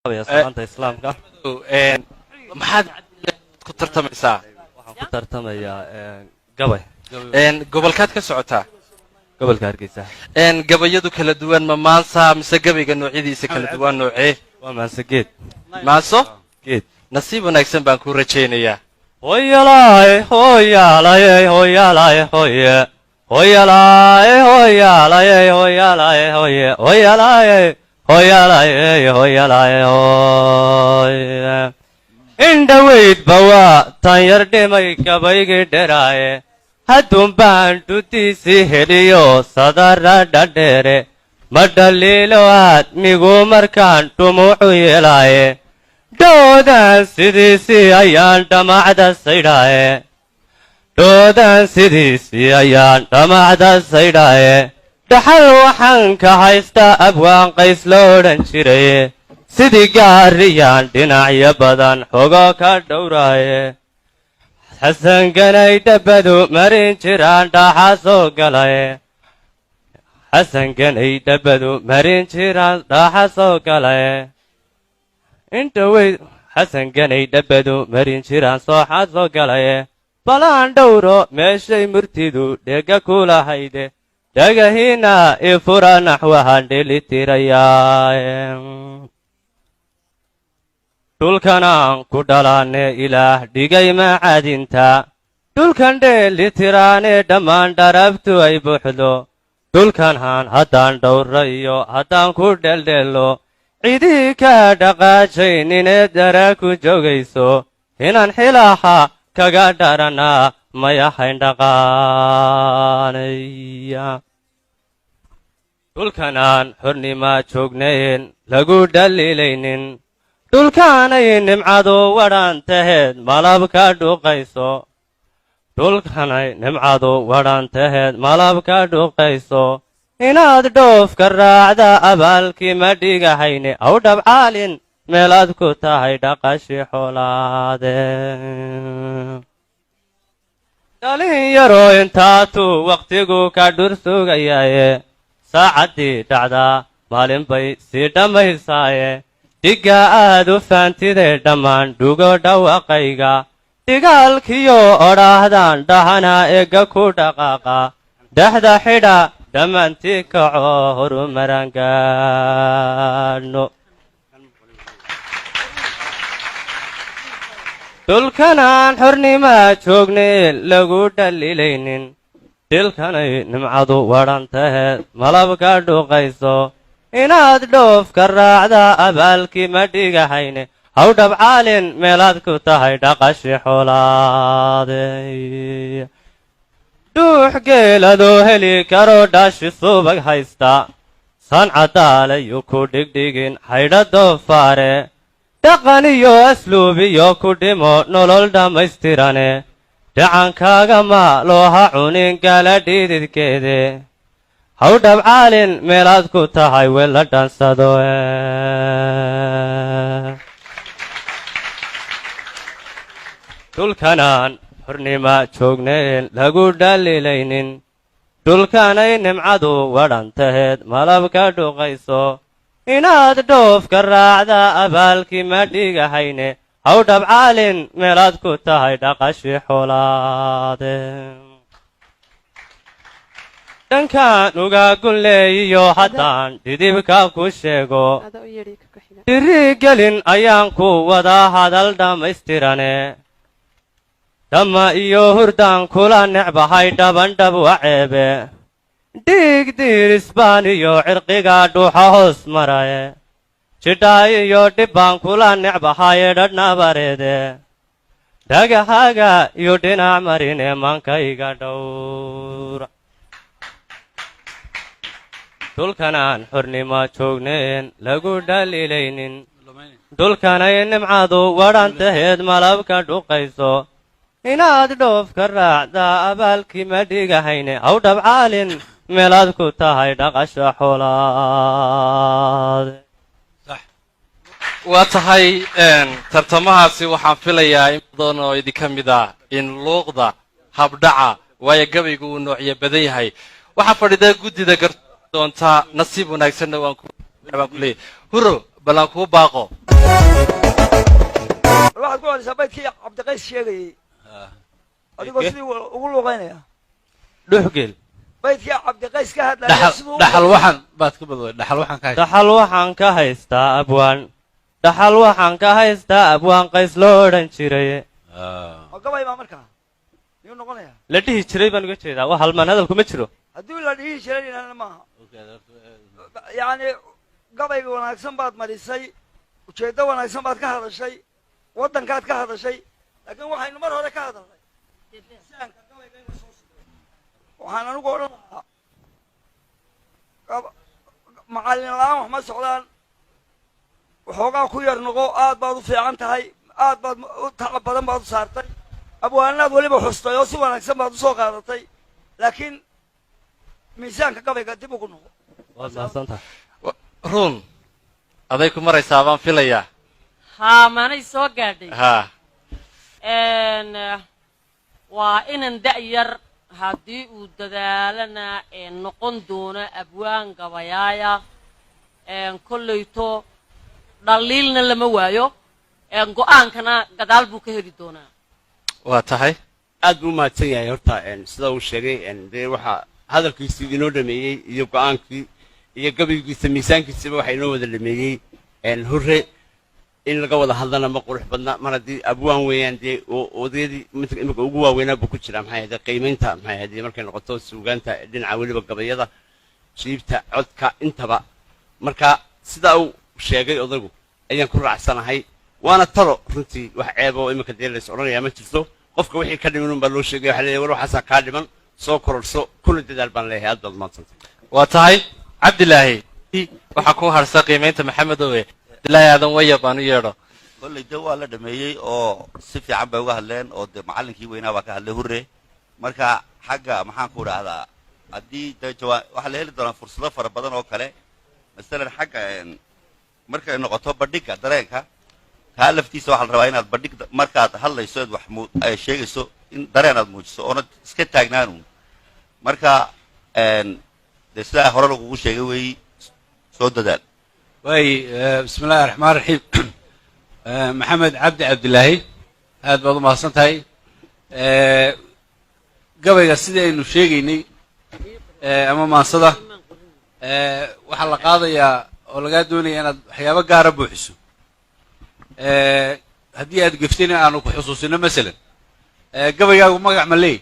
يا سلامة إسلام كا محد كترتم إسا كترتم يا قبي قبل كات كسعتها قبل كاركيسة قبل يدك للدوان ممانسا مسقبي كأنه عيدي سكن الدوان نوعيه وما سكيت ماسو كيت نصيبنا يكسن بانكور رجينيا هويا لاي هويا لاي هويا لاي هويا هويا لاي هويا لاي هويا لاي هويا هويا لاي هويا لاي هويا لاي هويا إن دويت بوا تاير دمي كباي دراي هدوم بان توتي سهريو صدر ددره مدليلوات ميغو مركان طموح يلاي دودا سيديسي أيان تمعد سيداي دودا سيديسي أيان تمعد سيداي دحل وحن كهيستا أبوان قيس لودن شري سيدي قاريان دناعي بدن حقوق الدوراي حسن قناي دبدو مرين شران داحاسو قلاي حسن قناي دبدو مرين شران داحاسو قلاي انت وي حسن قناي دبدو مرين شران صوحاسو قلاي بلان دورو ماشي مرتدو دقا كولا هيدي دقا هنا افرا نحوها ديلي تيرياي dhulkanaan ku dhalaane ilaah dhigay macadinta dhulkan dheelitiraane dhammaan dharabtu ay buuxdo dhulkanhaan haddaan dhowra iyo haddaan ku dheeldheello cidii kaa dhaqaajayninee daraa ku joogayso inaan xilaaha kaga dharanaa mayahayn dhaqaanaya dhulkanaan xornimaa joognayn lagu dhaliilaynin dhulkaanay nimcadu wadhan taheed malab ka dhuuqayso dhulkanay nimcadu wadhan taheed malab ka dhuuqayso inaad dhoofka raacda abaalkii ma dhigahayne aw dhabcaalin meelaad ku tahay dhaqashi xoolaade dhalinyaro intaatuu wakhtigu ka dhur sugayaaye saacaddii dhacdaa maalin bay sii dhammaysaaye dhiga aad u faantidee dhammaan dhugo dhawaqayga dhigaalkiyo odhaahdaan dhahanaa eegga ku dhaqaaqa dhexda xidha dhammaantii kaco horumaran gaadhno dhulkanaan xornimaa joognayn lagu dhaliilaynin dhilkanay nimcadu wadhan taheed malab ka dhuuqayso inaad dhoofka raacda abaalkii ma dhigahayne haw dhabcaalin meelaad ku tahay dhaqashi xoolaade dhuux geeladoo heli karo dhaashi subag haysta sancadaalayu ku dhigdhigin haydha doofaare dhaqan iyo asluub iyo ku dhimo nolol dhammaystirane dhacankaaga maalooha cunin gala dhididkeede haw dhabcaalin meelaad ku tahay weel la dhansado dhulkanaan xornima joognayn lagu dhaliilaynin dhulkanay nimcadu wadhan taheed malab ka dhuuqayso inaad dhoofka raacda abaalkii ma dhigahayne haw dhabcaalin meelaad ku tahay dhaqashi xoolaade dhankaan ugaagun leeyiyo haddaan dhidibka ku sheego dhirigelin ayaan ku wadaa hadal dhammaystirane dhamma iyo hurdaan kula necbahay dhabandhab waceebe dhiig diirisbaan iyo cirqiga dhuuxa hoos maraye jidhaa iyo dhibbaan kula necbahaye dhadhnabareede dhagahaaga iyo dhinac marine maankayga dhowra dhulkanaan xornima joognayn lagu dhaliilaynin dhulkanay nimcadu wadhan taheed malab ka dhuuqayso inaad dhoofka raacda abaalkii ma dhigahayne haw dhabcaalin meelaad ku tahay dhaqasha xoolaade waa tahay tartamahaasi waxaan filayaa in badan oo idinka mid ah in luuqda habdhaca waayo gabaygu uu noocyo badan yahay waxaa fadhida guddida doontaa nasiib wanaagsanna waan ku leeyahay huro balan ku baaqo waxaad ku celisaa baydkii cabdiqays sheegayey adigoo sidii ugu luuqaynaya dhuxgeel baydkii cabdiqays ka hadlaya siduu dhaxal waxaan baad ka badway dhaxal waxaan ka haystaa dhaxal waxaan ka haystaa abwaan dhaxal waxaan ka haystaa abwaan qays loo odhan jiray ma gabay baa markaa miyuu noqonaya la dhihi jiray baan uga jeedaa waa halmaan hadalku ma jiro haddii la dhihi jiray inana maaha yacni gabayga wanaagsan baad marisay ujeeddo wanaagsan baad ka hadashay waddankaad ka hadashay laakiin waxaynu mar hore ka hadalnay miisaanka gabayga in la soo sugay waxaan anigu odhan lahaa macallin la-aan wax ma socdaan waxoogaa ku yar noqo aad baad u fiican tahay aad baad tacab badan baad u saartay abwaanaad weliba xustay oo si wanaagsan baad usoo qaadatay laakiin miisaanka gabayga dib ugu noqo waad mahadsantahay run aday ku maraysaa baan filayaa haa maanay soo gaadhay ha waa inan da'yar haddii uu dadaalana noqon doono abwaan gabayaaya kollayto dhaliilna lama waayo go'aankana gadaal buu ka heli doonaa waa tahay aad buu mahadsan yahay horta sida uu sheegay dee waxaa hadalkiisii inoo dhameeyey iyo go'aankii iyo gabaygiisa miisaankiisaba waxaa inoo wada dhameeyey hore in laga wada hadlana ma qurux badna mar haddii abwaan weeyaan dee odayadii imika ugu waaweynaa buu ku jiraa maxay ahde qiimaynta maxay ahde markay noqoto suugaanta dhinaca weliba gabayada jiibta codka intaba marka sidaa uu sheegay odaygu ayaan ku raacsanahay waana talo runtii wax ceeb oo iminka dee lays odhanayaa ma jirto qofka wixii ka dhiman unbaa loo sheegaya waxa leeyahay war waxaasaa kaa dhiman soo kororso kuna dadaal baan leeyahay aad baad mahadsantay waa tahay cabdilaahi waxaa ku harsa qiimaynta maxamed owe cabdilaahi aadan waya baan u yeedho kolley de waa la dhameeyey oo si fiican bay uga hadleen oo de macallinkii weynaa baa ka hadlay hurre marka xagga maxaan ku dhahdaa haddii de waxaa la heli doonaa fursado fara badan oo kale masalan xagga markay noqoto bandhigga dareenka kaa laftiisa waxaa la rabaa inaad bandhig markaad hadlayso eed wax sheegayso in dareen aad muujiso oonad iska taagnaanun marka dee sidaa hore lagugu sheegay weeyi soo dadaal waay bismi illahi raxmaan raxiim maxamed cabdi cabdilaahi aad baad u mahadsan tahay gabayga sidii aynu sheegaynay ama maansada waxaa la qaadayaa oo lagaa doonaya inaad waxyaabo gaara buuxiso haddii aad geftayna aanu ku xusuusino masalan gabaygaagu magac ma leey